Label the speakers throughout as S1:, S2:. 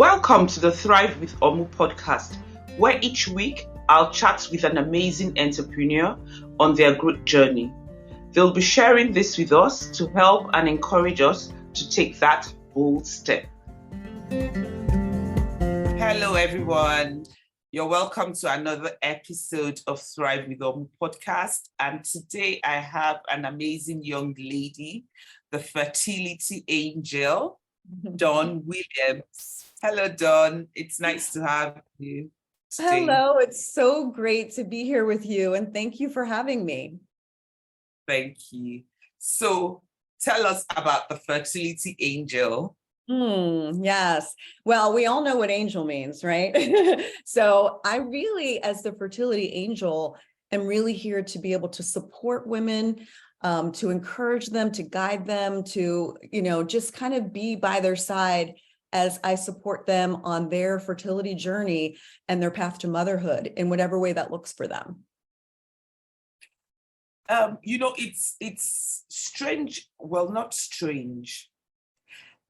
S1: Welcome to the Thrive with OMU Podcast, where each week I'll chat with an amazing entrepreneur on their growth journey. They'll be sharing this with us to help and encourage us to take that bold step. Hello, everyone. You're welcome to another episode of Thrive with OMU Podcast. And today I have an amazing young lady, the Fertility Angel, Dawn Williams. Hello, Dawn. It's nice to have you today.
S2: Hello, it's so great to be here with you, and thank you for having me.
S1: Thank you. So tell us about the Fertility Angel.
S2: Yes. Well, we all know what angel means, right? So I really, as the Fertility Angel, am really here to be able to support women, to encourage them, to guide them, to, just kind of be by their side as I support them on their fertility journey and their path to motherhood in whatever way that looks for them.
S1: It's strange. Well, not strange.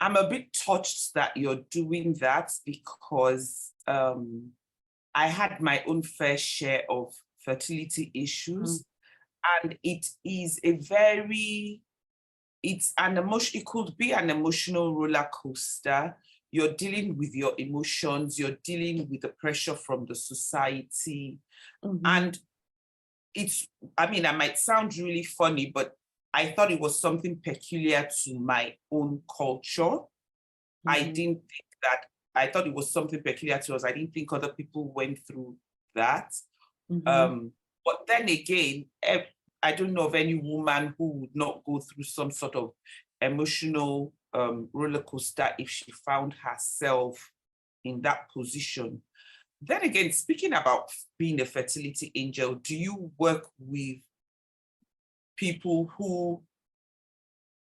S1: I'm a bit touched that you're doing that because I had my own fair share of fertility issues, and it could be an emotional roller coaster. You're dealing with your emotions, you're dealing with the pressure from the society. And I might sound really funny, but I thought it was something peculiar to my own culture. I thought it was something peculiar to us. I didn't think other people went through that. But then again, I don't know of any woman who would not go through some sort of emotional roller coaster if she found herself in that position. Then again, speaking about being a fertility angel, do you work with people who,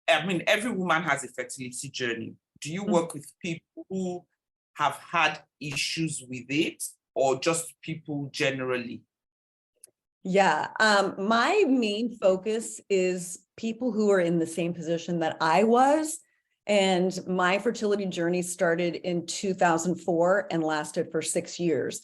S1: every woman has a fertility journey. Do you work with people who have had issues with it, or just people generally?
S2: Yeah, my main focus is people who are in the same position that I was. And my fertility journey started in 2004 and lasted for 6 years.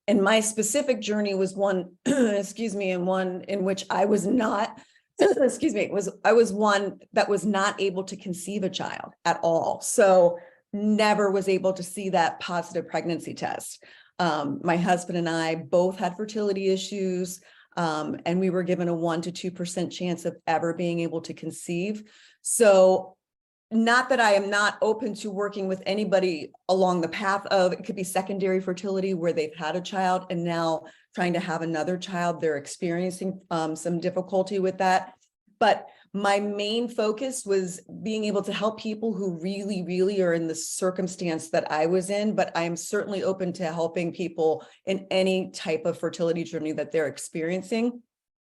S2: And my specific journey was one, one in which I was not, I was one that was not able to conceive a child at all. So never was able to see that positive pregnancy test. My husband and I both had fertility issues. And we were given a 1% to 2% chance of ever being able to conceive. So not that I am not open to working with anybody along the path of, it could be secondary fertility where they've had a child and now trying to have another child, they're experiencing some difficulty with that. But my main focus was being able to help people who really, really are in the circumstance that I was in, but I am certainly open to helping people in any type of fertility journey that they're experiencing,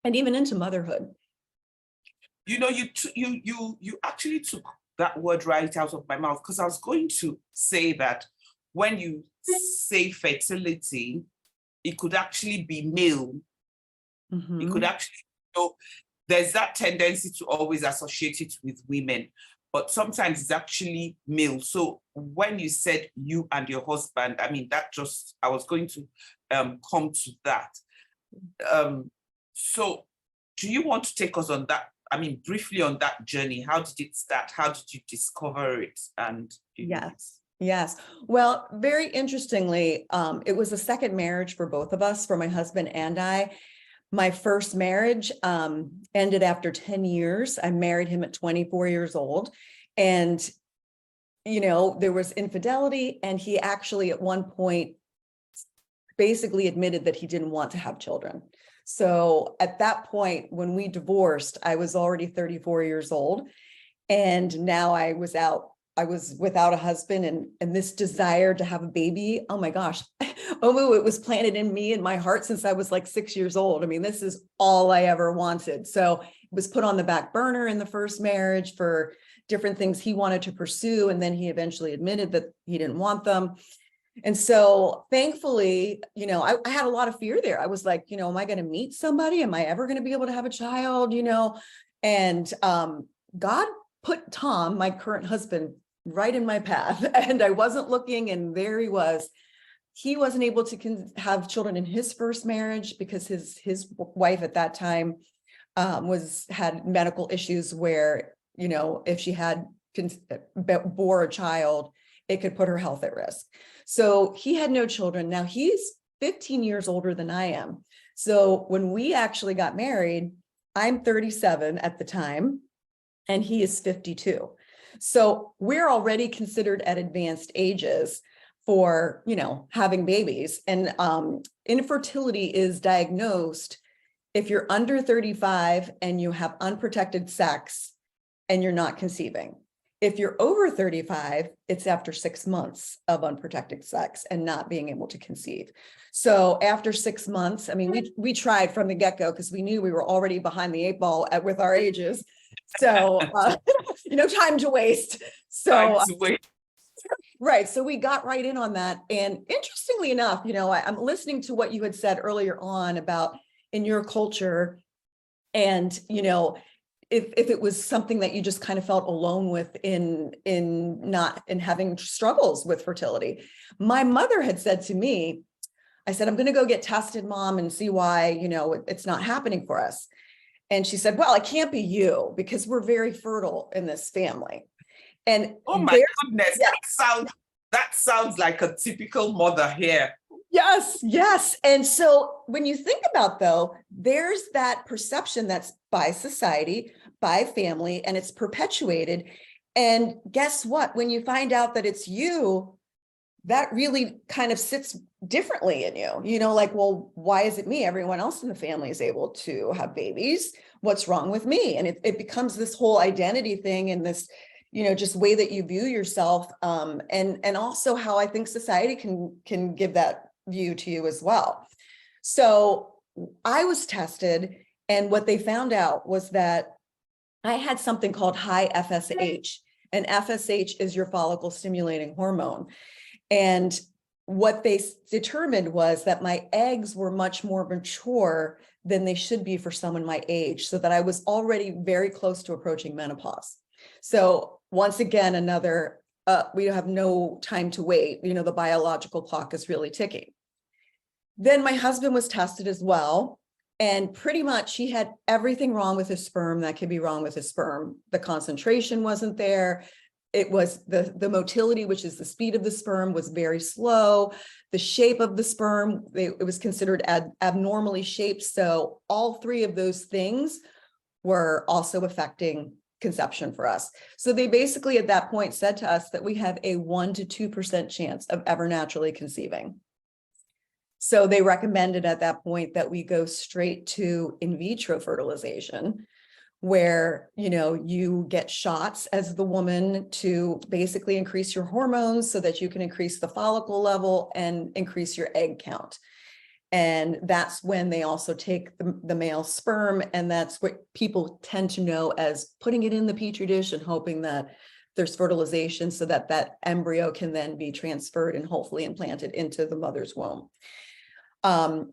S2: and even into motherhood.
S1: You actually took that word right out of my mouth, because I was going to say that when you say fertility, it could actually be male. It could actually, there's that tendency to always associate it with women, but sometimes it's actually male. So when you said you and your husband, I was going to come to that. So do you want to take us on that? Briefly on that journey. How did it start? How did you discover it?
S2: Yes. Well, very interestingly, it was a second marriage for both of us, for my husband and I. My first marriage ended after 10 years. I married him at 24 years old. And, there was infidelity. And he actually at one point basically admitted that he didn't want to have children. So at that point, when we divorced, I was already 34 years old. And now I was without a husband, and this desire to have a baby. Oh my gosh. OMU, it was planted in me, in my heart, since I was like 6 years old. This is all I ever wanted. So it was put on the back burner in the first marriage for different things he wanted to pursue. And then he eventually admitted that he didn't want them. And so thankfully, I had a lot of fear there. I was like, am I going to meet somebody? Am I ever going to be able to have a child? And God put Tom, my current husband, right in my path, and I wasn't looking, and there he was. He wasn't able to have children in his first marriage because his wife at that time had medical issues where, if she had bore a child, it could put her health at risk. So he had no children. Now he's 15 years older than I am. So when we actually got married, I'm 37 at the time, and he is 52. So we're already considered at advanced ages for, having babies. And infertility is diagnosed if you're under 35 and you have unprotected sex and you're not conceiving. If you're over 35, it's after 6 months of unprotected sex and not being able to conceive. So after 6 months, I mean, we tried from the get-go because we knew we were already behind the 8 ball with our ages. So, time to waste. So, right. So we got right in on that. And interestingly enough, I'm listening to what you had said earlier on about in your culture, and, if it was something that you just kind of felt alone with in having struggles with fertility. My mother had said to me, I said, I'm going to go get tested, Mom, and see why, it's not happening for us. And she said, well, it can't be you because we're very fertile in this family. And
S1: oh my goodness, that sounds like a typical mother here.
S2: Yes. And so when you think about, though, there's that perception that's by society, by family, and it's perpetuated. And guess what? When you find out that it's you, that really kind of sits differently in you, like, well, why is it me? Everyone else in the family is able to have babies. What's wrong with me? And it becomes this whole identity thing, and this, just way that you view yourself. And also how I think society can give that view to you as well. So I was tested, and what they found out was that I had something called high FSH, and FSH is your follicle stimulating hormone. And what they determined was that my eggs were much more mature than they should be for someone my age, so that I was already very close to approaching menopause. So once again, another, we have no time to wait. The biological clock is really ticking. Then my husband was tested as well. And pretty much he had everything wrong with his sperm that could be wrong with his sperm. The concentration wasn't there. It was the motility, which is the speed of the sperm, was very slow. The shape of the sperm, it was considered abnormally shaped. So all three of those things were also affecting conception for us. So they basically at that point said to us that we have a 1 to 2% chance of ever naturally conceiving. So they recommended at that point that we go straight to in vitro fertilization, where, you get shots as the woman to basically increase your hormones so that you can increase the follicle level and increase your egg count. And that's when they also take the male sperm, and that's what people tend to know as putting it in the petri dish and hoping that there's fertilization so that that embryo can then be transferred and hopefully implanted into the mother's womb.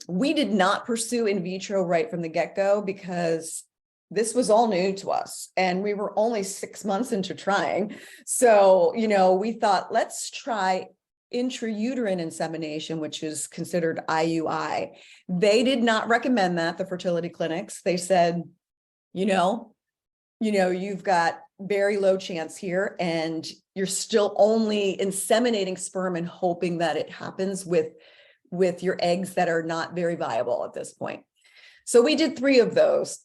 S2: We did not pursue in vitro right from the get-go because this was all new to us, and we were only 6 months into trying. So, we thought, let's try intrauterine insemination, which is considered IUI. They did not recommend that, the fertility clinics. They said, you've got very low chance here, and you're still only inseminating sperm and hoping that it happens with your eggs that are not very viable at this point. So we did 3 of those,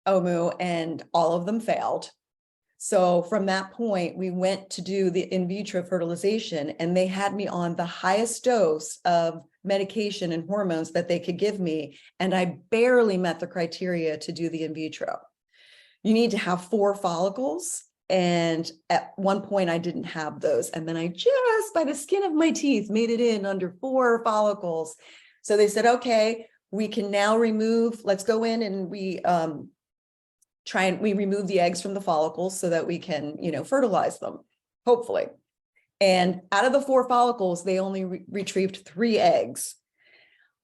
S2: OMU, and all of them failed. So from that point, we went to do the in vitro fertilization, and they had me on the highest dose of medication and hormones that they could give me. And I barely met the criteria to do the in vitro. You need to have 4 follicles. And at one point I didn't have those. And then I just by the skin of my teeth made it in under 4 follicles. So they said, okay, we can now let's go in and we remove the eggs from the follicles so that we can, fertilize them, hopefully. And out of the 4 follicles, they only retrieved 3 eggs.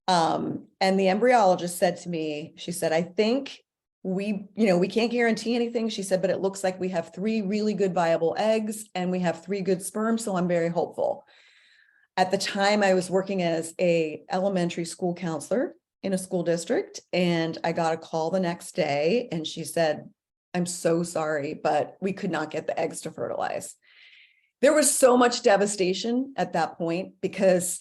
S2: And the embryologist said to me, she said, I think we can't guarantee anything. She said, but it looks like we have 3 really good viable eggs and we have 3 good sperm. So I'm very hopeful. At the time, I was working as a elementary school counselor in a school district, and I got a call the next day, and she said, I'm so sorry, but we could not get the eggs to fertilize. There was so much devastation at that point because,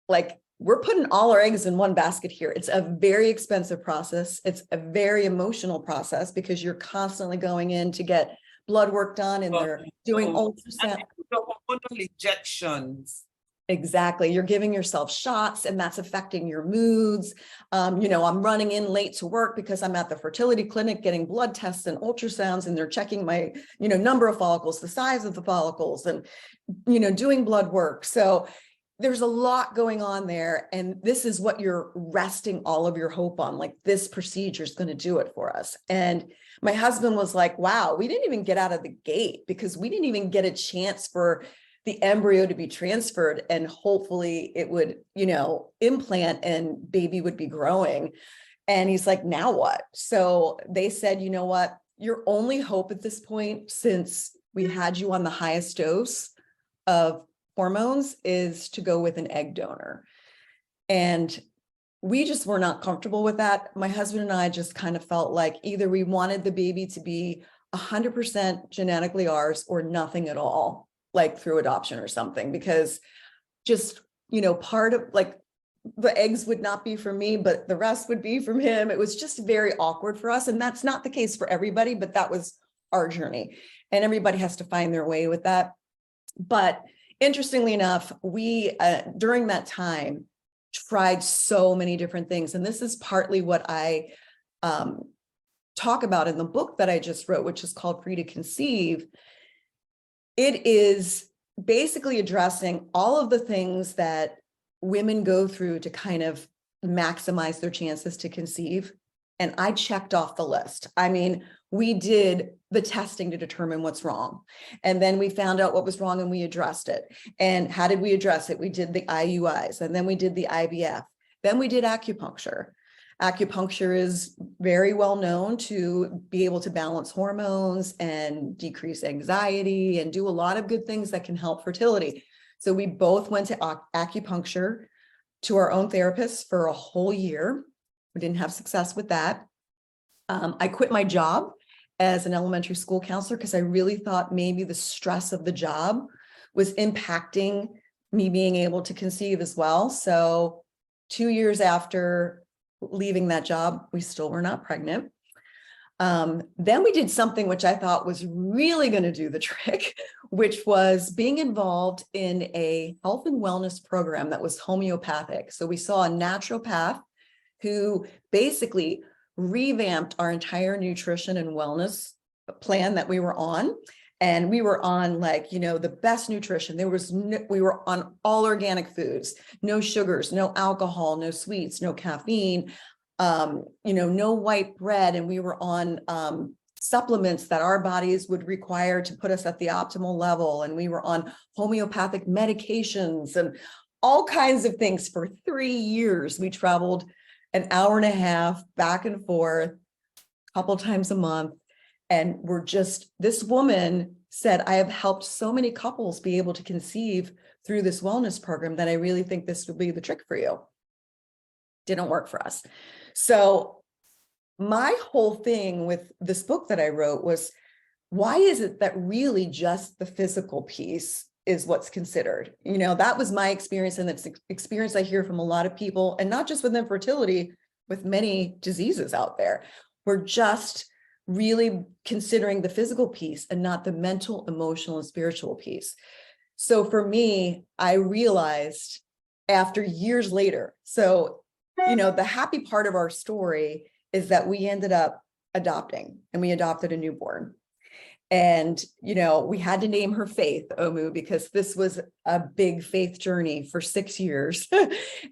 S2: like, we're putting all our eggs in one basket here. It's a very expensive process. It's a very emotional process because you're constantly going in to get blood work done, and they're doing ultrasound.
S1: The hormonal injections.
S2: Exactly. You're giving yourself shots, and that's affecting your moods. I'm running in late to work because I'm at the fertility clinic getting blood tests and ultrasounds, and they're checking my, number of follicles, the size of the follicles, and, doing blood work. So there's a lot going on there. And this is what you're resting all of your hope on. Like, this procedure is going to do it for us. And my husband was like, wow, we didn't even get out of the gate because we didn't even get a chance for the embryo to be transferred, and hopefully it would, implant and baby would be growing. And he's like, now what? So they said, you know what, your only hope at this point, since we had you on the highest dose of hormones, is to go with an egg donor. And we just were not comfortable with that. My husband and I just kind of felt like either we wanted the baby to be 100% genetically ours or nothing at all, like through adoption or something, because just, part of, like, the eggs would not be for me, but the rest would be from him. It was just very awkward for us. And that's not the case for everybody, but that was our journey. And everybody has to find their way with that. But interestingly enough, we, during that time, tried so many different things. And this is partly what I talk about in the book that I just wrote, which is called Free to Conceive. It is basically addressing all of the things that women go through to kind of maximize their chances to conceive. And I checked off the list. I mean, we did the testing to determine what's wrong. And then we found out what was wrong and we addressed it. And how did we address it? We did the IUIs, and then we did the IVF. Then we did acupuncture. Acupuncture is very well known to be able to balance hormones and decrease anxiety and do a lot of good things that can help fertility. So we both went to acupuncture to our own therapists for a whole year. We didn't have success with that. I quit my job as an elementary school counselor because I really thought maybe the stress of the job was impacting me being able to conceive as well. So 2 years after leaving that job, we still were not pregnant. Then we did something which I thought was really going to do the trick, which was being involved in a health and wellness program that was homeopathic. So we saw a naturopath who basically revamped our entire nutrition and wellness plan that we were on. And we were on, like, the best nutrition. We were on all organic foods, no sugars, no alcohol, no sweets, no caffeine, no white bread. And we were on supplements that our bodies would require to put us at the optimal level. And we were on homeopathic medications and all kinds of things for 3 years. We traveled an hour and a half back and forth a couple times a month. And this woman said, I have helped so many couples be able to conceive through this wellness program that I really think this would be the trick for you. Didn't work for us. So my whole thing with this book that I wrote was, why is it that really just the physical piece is what's considered? That was my experience. And it's experience I hear from a lot of people, and not just with infertility, with many diseases out there. We're just really considering the physical piece and not the mental, emotional, and spiritual piece. So for me, I realized after years later, the happy part of our story is that we ended up adopting, and we adopted a newborn. And, we had to name her Faith, OMU, because this was a big faith journey for 6 years.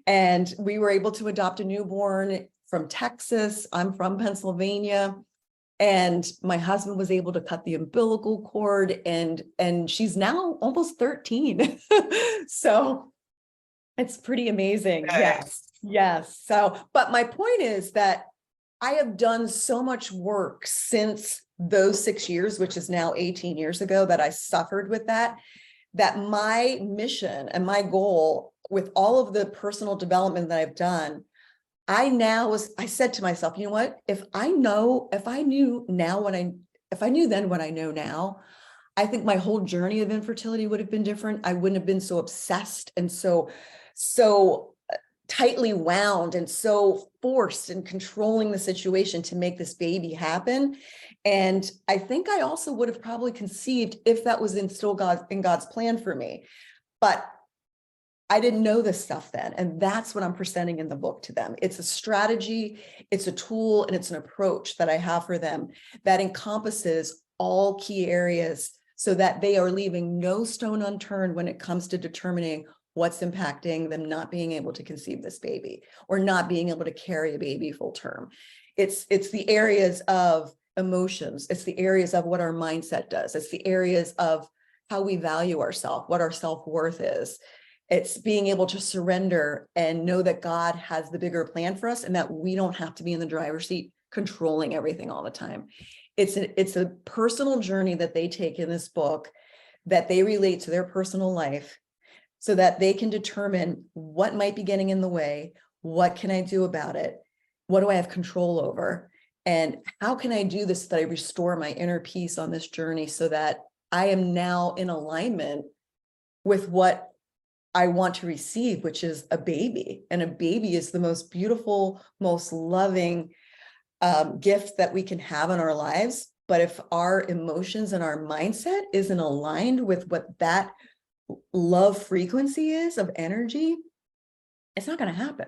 S2: And we were able to adopt a newborn from Texas. I'm from Pennsylvania. And my husband was able to cut the umbilical cord, and she's now almost 13. So it's pretty amazing. Yes. So, but my point is that I have done so much work since those 6 years, which is now 18 years ago that I suffered with that my mission and my goal with all of the personal development that I've done, I said to myself, you know what, if I knew then what I know now, I think my whole journey of infertility would have been different. I wouldn't have been so obsessed and so tightly wound and so forced and controlling the situation to make this baby happen. And I think I also would have probably conceived if that was still in God's plan for me. But I didn't know this stuff then. And that's what I'm presenting in the book to them. It's a strategy, it's a tool, and it's an approach that I have for them that encompasses all key areas so that they are leaving no stone unturned when it comes to determining what's impacting them not being able to conceive this baby or not being able to carry a baby full term. It's the areas of emotions. It's the areas of what our mindset does. It's the areas of how we value ourselves, what our self-worth is. It's being able to surrender and know that God has the bigger plan for us and that we don't have to be in the driver's seat controlling everything all the time. It's a personal journey that they take in this book that they relate to their personal life so that they can determine what might be getting in the way, what can I do about it, what do I have control over, and how can I do this so that I restore my inner peace on this journey so that I am now in alignment with what I want to receive, which is a baby. And a baby is the most beautiful, most loving gift that we can have in our lives. But if our emotions and our mindset isn't aligned with what that love frequency is of energy, it's not going to happen,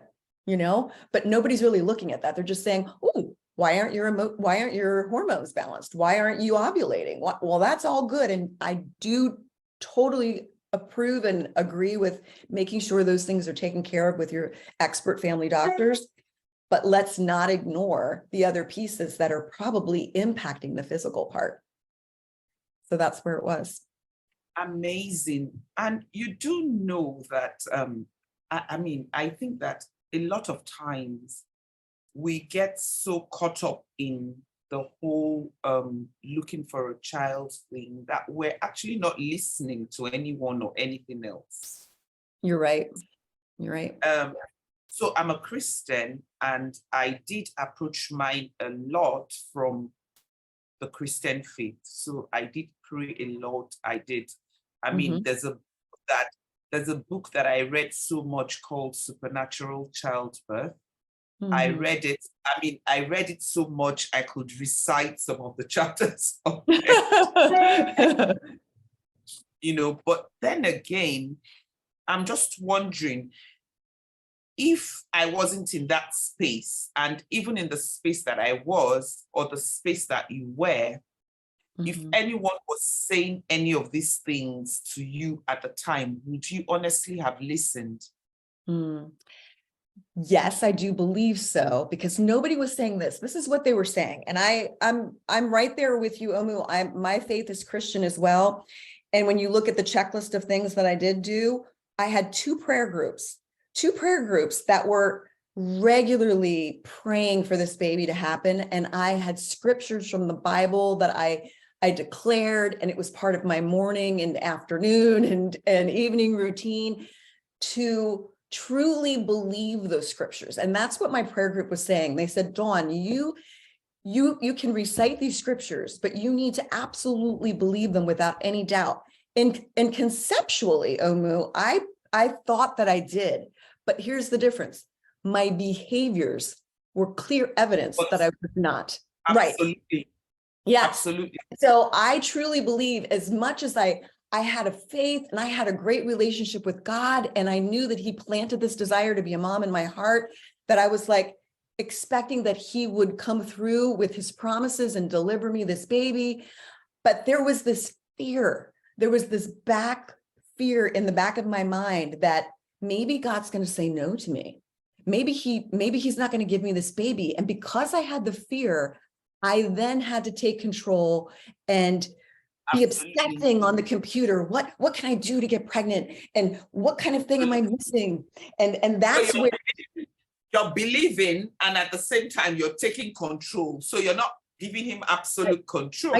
S2: but nobody's really looking at that. They're just saying, oh, why aren't your hormones balanced? Why aren't you ovulating? Well, that's all good. And I do totally approve and agree with making sure those things are taken care of with your expert family doctors, but let's not ignore the other pieces that are probably impacting the physical part. So that's where it was.
S1: Amazing. And you do know that, I think that a lot of times we get so caught up in the whole looking for a child thing that we're actually not listening to anyone or anything else.
S2: You're right.
S1: So I'm a Christian and I did approach mine a lot from the Christian faith. So I did pray a lot. There's a book that I read so much called Supernatural Childbirth. I read it. I read it so much I could recite some of the chapters of it. But then again, I'm just wondering if I wasn't in that space, and even in the space that I was, or the space that you were, if anyone was saying any of these things to you at the time, would you honestly have listened?
S2: Yes, I do believe so, because nobody was saying this. This is what they were saying. And I'm right there with you, OMU. My faith is Christian as well. And when you look at the checklist of things that I did do, I had two prayer groups that were regularly praying for this baby to happen. And I had scriptures from the Bible that I declared, and it was part of my morning and afternoon and evening routine to truly believe those scriptures. And that's what my prayer group was saying. They said, Dawn, you can recite these scriptures, but you need to absolutely believe them without any doubt. And conceptually, OMU, I thought that I did, but here's the difference. My behaviors were clear evidence that I was not.
S1: Absolutely.
S2: Right. Yeah.
S1: Absolutely.
S2: So I truly believe, as much as I had a faith and I had a great relationship with God, and I knew that he planted this desire to be a mom in my heart, that I was like expecting that he would come through with his promises and deliver me this baby. But there was this fear. There was this fear in the back of my mind that maybe God's going to say no to me. Maybe he's not going to give me this baby. And because I had the fear, I then had to take control and be obsessing on the computer. What can I do to get pregnant? And what kind of thing am I missing? And that's where
S1: You're believing, and at the same time, you're taking control. So you're not giving him absolute control.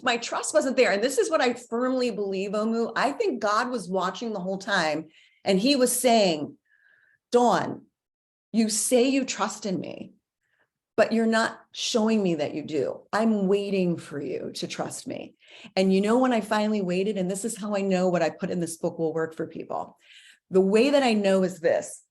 S2: My trust wasn't there. And this is what I firmly believe, Omu. I think God was watching the whole time, and he was saying, Dawn, you say you trust in me, but you're not showing me that you do. I'm waiting for you to trust me. And when I finally waited, and this is how I know what I put in this book will work for people. The way that I know is this: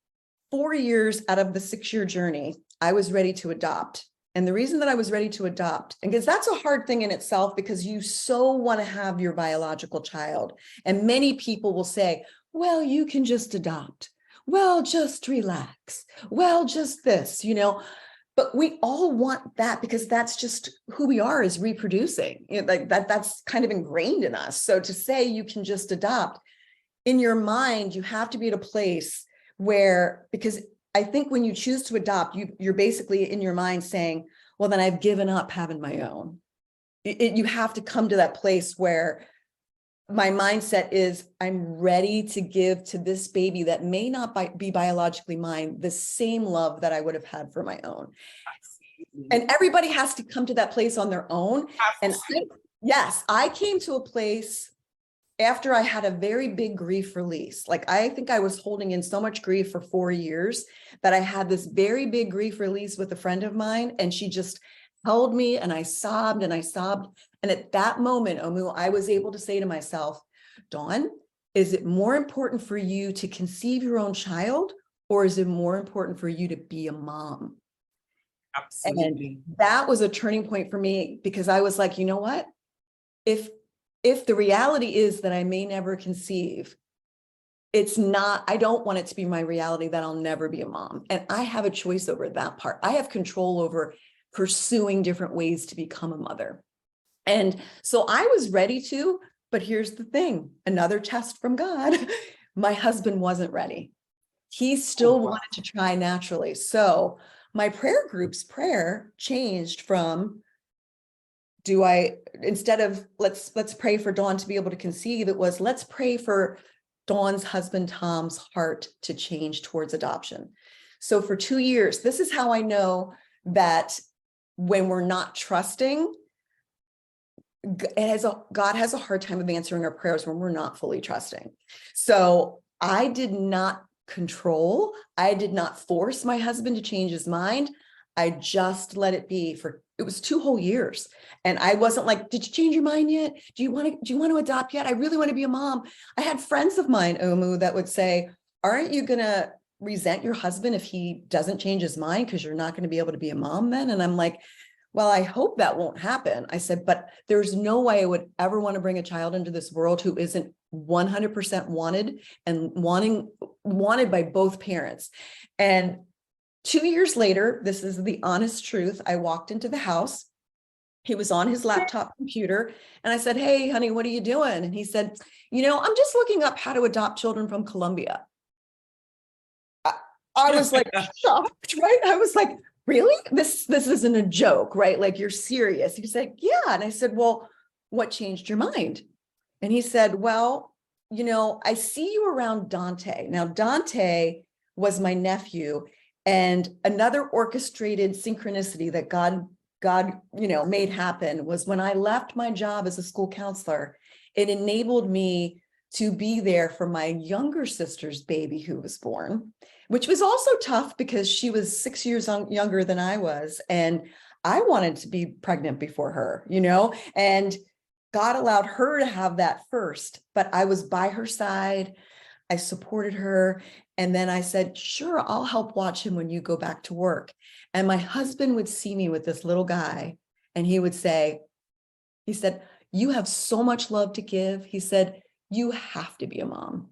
S2: 4 years out of the 6-year journey, I was ready to adopt. And the reason that I was ready to adopt, and because that's a hard thing in itself, because you so want to have your biological child. And many people will say, well, you can just adopt. Well, just relax. Well, just this, but we all want that because that's just who we are, is reproducing. Like that's kind of ingrained in us. So to say you can just adopt, in your mind, you have to be at a place where, because I think when you choose to adopt, you're basically in your mind saying, well, then I've given up having my own. You have to come to that place where my mindset is, I'm ready to give to this baby that may not be biologically mine the same love that I would have had for my own. And everybody has to come to that place on their own. And I came to a place after I had a very big grief release. Like, I think I was holding in so much grief for 4 years that I had this very big grief release with a friend of mine, and she just held me, and I sobbed and I sobbed. And at that moment, Omu, I was able to say to myself, Dawn, is it more important for you to conceive your own child, or is it more important for you to be a mom?
S1: Absolutely.
S2: And that was a turning point for me, because I was like, you know what? If the reality is that I may never conceive, I don't want it to be my reality that I'll never be a mom. And I have a choice over that part. I have control over pursuing different ways to become a mother. And so I was ready to, but here's the thing, another test from God. My husband wasn't ready. He still wanted to try naturally. So my prayer group's prayer changed from, instead of let's pray for Dawn to be able to conceive, it was, let's pray for Dawn's husband Tom's heart to change towards adoption. So for 2 years, this is how I know that when we're not trusting, God has a hard time of answering our prayers when we're not fully trusting. So I did not control, I did not force my husband to change his mind. I just let it be it was 2 whole years. And I wasn't like, did you change your mind yet? Do you want to adopt yet? I really want to be a mom. I had friends of mine, Omu, that would say, aren't you going to resent your husband if he doesn't change his mind because you're not going to be able to be a mom then? And I'm like, well, I hope that won't happen. I said, but there's no way I would ever want to bring a child into this world who isn't 100% wanted and wanted by both parents. And 2 years later, this is the honest truth, I walked into the house. He was on his laptop computer, and I said, hey, honey, what are you doing? And he said, I'm just looking up how to adopt children from Colombia. I was like shocked, right? I was like, really? This isn't a joke, right? Like, you're serious. He said, yeah. And I said, well, what changed your mind? And he said, well, I see you around Dante. Now, Dante was my nephew, and another orchestrated synchronicity that God, made happen was when I left my job as a school counselor, it enabled me to be there for my younger sister's baby who was born, which was also tough because she was 6 years younger than I was. And I wanted to be pregnant before her, and God allowed her to have that first, but I was by her side. I supported her. And then I said, sure, I'll help watch him when you go back to work. And my husband would see me with this little guy, and he said, you have so much love to give. He said, you have to be a mom.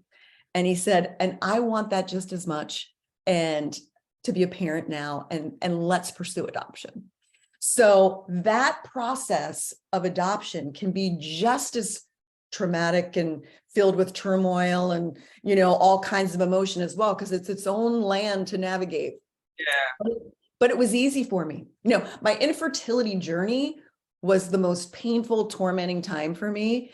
S2: And he said, and I want that just as much, and to be a parent now, and let's pursue adoption. So that process of adoption can be just as traumatic and filled with turmoil and, all kinds of emotion as well, because it's its own land to navigate.
S1: Yeah.
S2: But it was easy for me. My infertility journey was the most painful, tormenting time for me.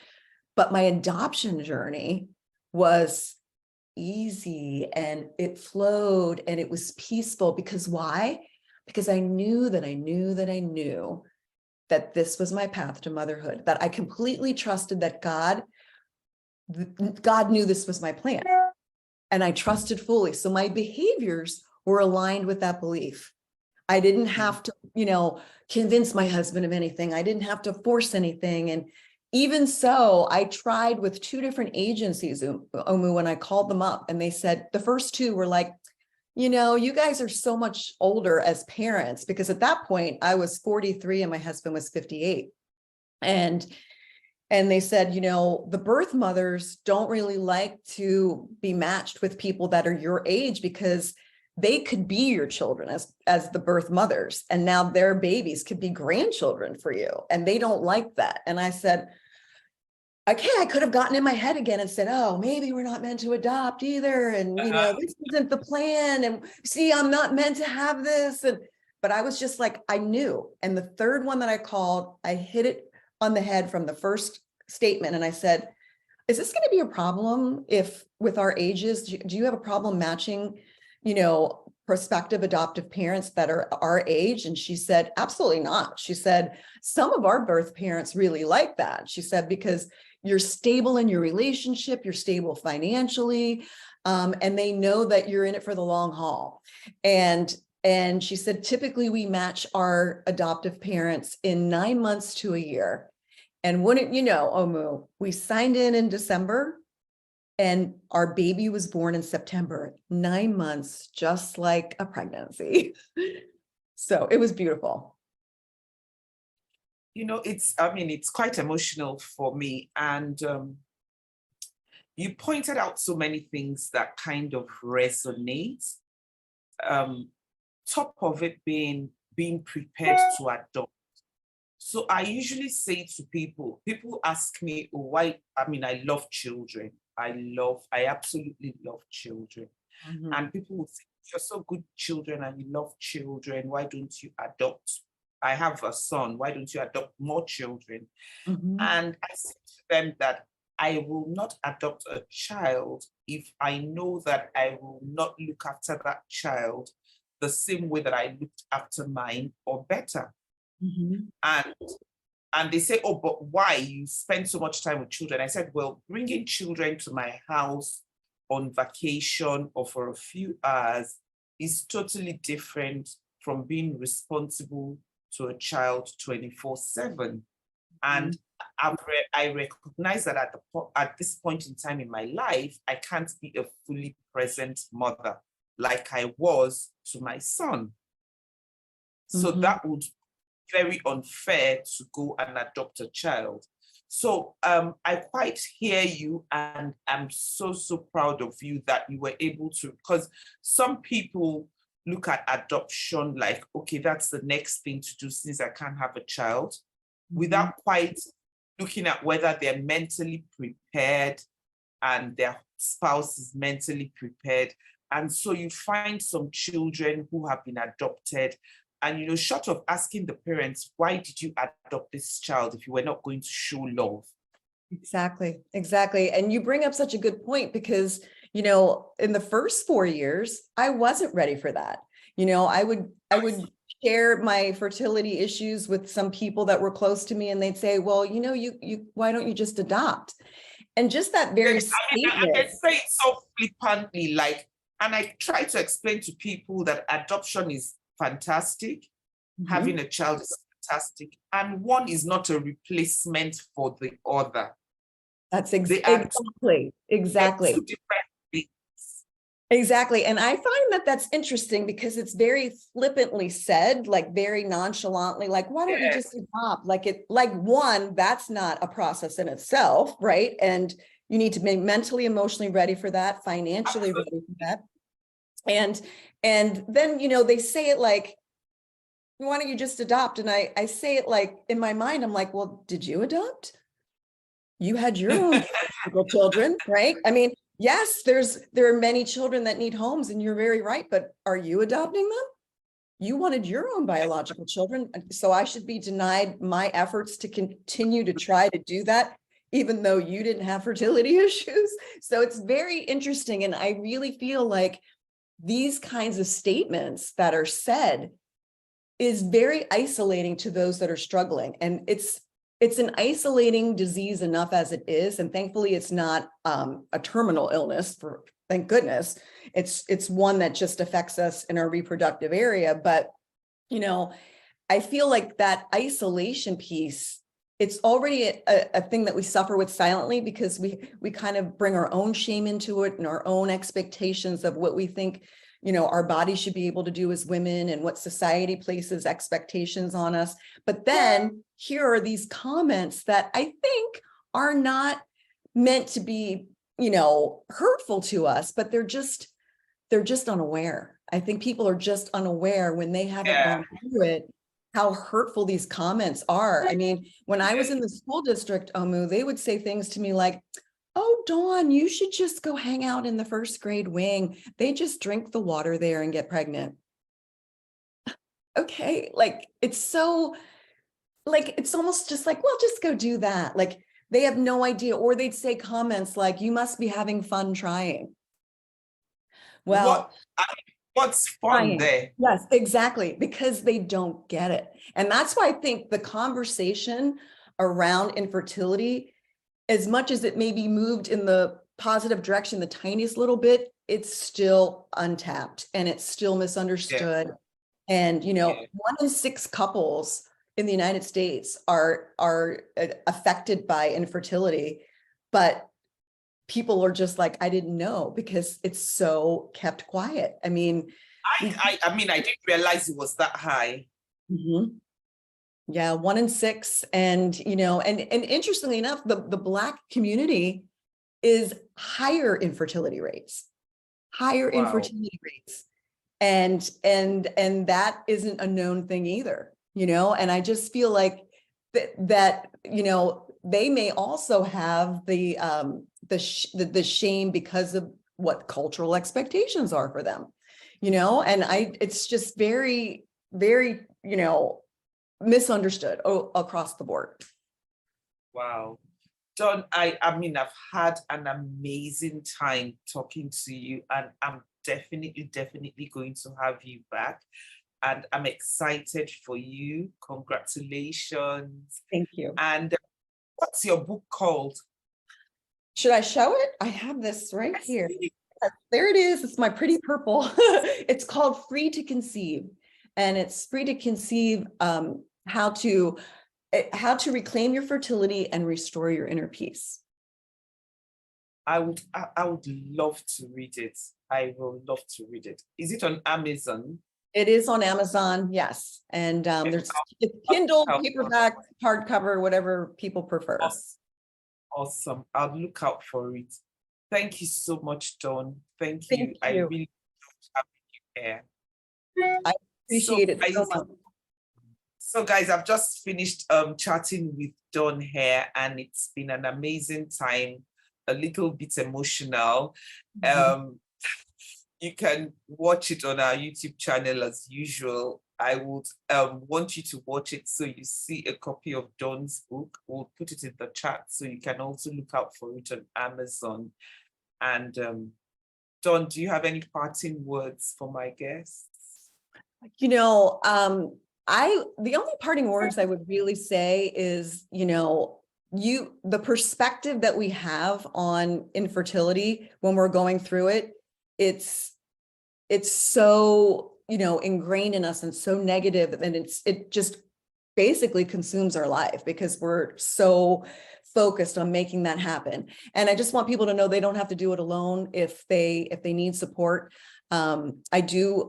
S2: But my adoption journey was easy and it flowed and it was peaceful. Because why? Because I knew that this was my path to motherhood, that I completely trusted that God knew this was my plan. And I trusted fully. So my behaviors were aligned with that belief. I didn't have to, convince my husband of anything. I didn't have to force anything. And even so, I tried with 2 different agencies, OMU, when I called them up, and they said, the first 2 were like, you guys are so much older as parents, because at that point I was 43 and my husband was 58. And they said, the birth mothers don't really like to be matched with people that are your age, because they could be your children as the birth mothers. And now their babies could be grandchildren for you. And they don't like that. And I said, okay, I could have gotten in my head again and said, oh, maybe we're not meant to adopt either. And, this isn't the plan. And see, I'm not meant to have this. But I was just like, I knew. And the third one that I called, I hit it on the head from the first statement. And I said, is this going to be a problem if with our ages, do you have a problem matching, prospective adoptive parents that are our age? And she said, absolutely not. She said, some of our birth parents really like that. She said, because you're stable in your relationship, you're stable financially, and they know that you're in it for the long haul. And she said, typically we match our adoptive parents in 9 months to a year. And wouldn't you know, OMU, we signed in December and our baby was born in September, 9 months, just like a pregnancy. So it was beautiful.
S1: It's quite emotional for me. And you pointed out so many things that kind of resonate. Top of it being prepared to adopt. So I usually say to people ask me, why? I love children. I absolutely love children. Mm-hmm. And people will say, you're so good children and you love children. Why don't you adopt? I have a son. Why don't you adopt more children? Mm-hmm. And I say to them that I will not adopt a child if I know that I will not look after that child the same way that I looked after mine or better. Mm-hmm. And they say, oh, but why? You spend so much time with children. I said, well, bringing children to my house on vacation or for a few hours is totally different from being responsible to a child 24/7. And I recognize that at this point in time in my life, I can't be a fully present mother like I was to my son. So that would be very unfair to go and adopt a child. So I quite hear you, and I'm so proud of you that you were able to, because some people look at adoption like, okay, that's the next thing to do since I can't have a child, without quite looking at whether they're mentally prepared and their spouse is mentally prepared. And so you find some children who have been adopted, and short of asking the parents, why did you adopt this child if you were not going to show love?
S2: Exactly. And you bring up such a good point, because in the first 4 years, I wasn't ready for that. I would share my fertility issues with some people that were close to me, and they'd say, well, you why don't you just adopt? And just that very statement.
S1: I can say it so flippantly, and I try to explain to people that adoption is fantastic. Having a child is fantastic. And one is not a replacement for the other.
S2: That's exactly.
S1: Two different things.
S2: Exactly. And I find that's interesting, because it's very flippantly said, like very nonchalantly, like, why don't you just adopt? One, that's not a process in itself, right? And you need to be mentally, emotionally ready for that, financially ready for that. And then, they say it like, why don't you just adopt? And I say it like, in my mind, I'm like, well, did you adopt? You had your own children, right? I mean, yes, there are many children that need homes, and you're very right, but are you adopting them? You wanted your own biological children, so I should be denied my efforts to continue to try to do that, even though you didn't have fertility issues. So it's very interesting. And I really feel like these kinds of statements that are said is very isolating to those that are struggling. And it's an isolating disease enough as it is. And thankfully it's not a terminal illness, thank goodness. It's one that just affects us in our reproductive area. But, I feel like that isolation piece, it's already a thing that we suffer with silently, because we kind of bring our own shame into it and our own expectations of what we think, our body should be able to do as women and what society places expectations on us. But then here are these comments that I think are not meant to be, hurtful to us, but they're just unaware. I think people are just unaware when they haven't gone through it, how hurtful these comments are. I mean, when I was in the school district, OMU, they would say things to me like, "Oh, Dawn, you should just go hang out in the first grade wing. They just drink the water there and get pregnant." Okay, it's so, it's almost just like, well, just go do that. They have no idea. Or they'd say comments like, "You must be having fun trying." Well,
S1: what's fun there?
S2: Yes, exactly, because they don't get it. And that's why I think the conversation around infertility, as much as it may be moved in the positive direction the tiniest little bit, it's still untapped and it's still misunderstood. And 1 in 6 couples in the United States are affected by infertility, but people are just like, I didn't know, because it's so kept quiet. I mean,
S1: I didn't realize it was that high.
S2: Mm-hmm. Yeah, 1 in 6. And, and interestingly enough, the Black community is higher infertility rates. And that isn't a known thing either, and I just feel like that they may also have the shame because of what cultural expectations are for them, and it's just very, very, misunderstood across the board.
S1: Wow. Dawn, I've had an amazing time talking to you, and I'm definitely going to have you back. And I'm excited for you. Congratulations.
S2: Thank you.
S1: And what's your book called?
S2: Should I show it? I have this right here. There it is. It's my pretty purple. It's called Free to Conceive. And it's free to conceive how to reclaim your fertility and restore your inner peace.
S1: I would love to read it. I will love to read it. Is it on Amazon?
S2: It is on Amazon, yes. And there's Kindle, paperback, hardcover, whatever people prefer.
S1: Awesome. I'll look out for it. Thank you so much, Dawn. Thank you. I really love having you here.
S2: I appreciate it so much.
S1: So guys, I've just finished chatting with Dawn here, and it's been an amazing time, a little bit emotional. You can watch it on our YouTube channel as usual. I would want you to watch it so you see a copy of Dawn's book. We'll put it in the chat so you can also look out for it on Amazon. And Dawn, do you have any parting words for my guests?
S2: The only parting words I would really say is, the perspective that we have on infertility when we're going through it, it's so, ingrained in us and so negative, and it just basically consumes our life because we're so focused on making that happen. And I just want people to know they don't have to do it alone if they need support. I do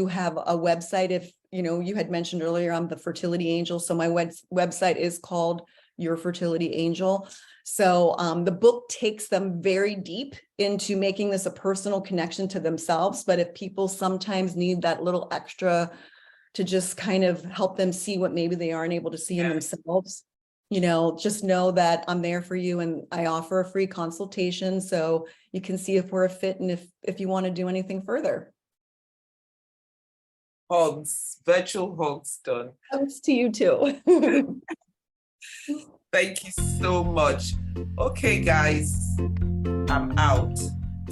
S2: have a website. If you had mentioned earlier, I'm the Fertility Angel. So my website is called Your Fertility Angel. So the book takes them very deep into making this a personal connection to themselves. But if people sometimes need that little extra to just kind of help them see what maybe they aren't able to see in themselves, just know that I'm there for you, and I offer a free consultation so you can see if we're a fit and if you want to do anything further.
S1: Hugs, virtual hugs, Dawn.
S2: Hugs to you too.
S1: Thank you so much. Okay, guys, I'm out.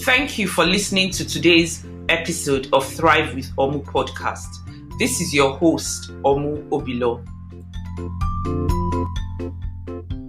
S1: Thank you for listening to today's episode of Thrive with OMU Podcast. This is your host, Omu Obilo.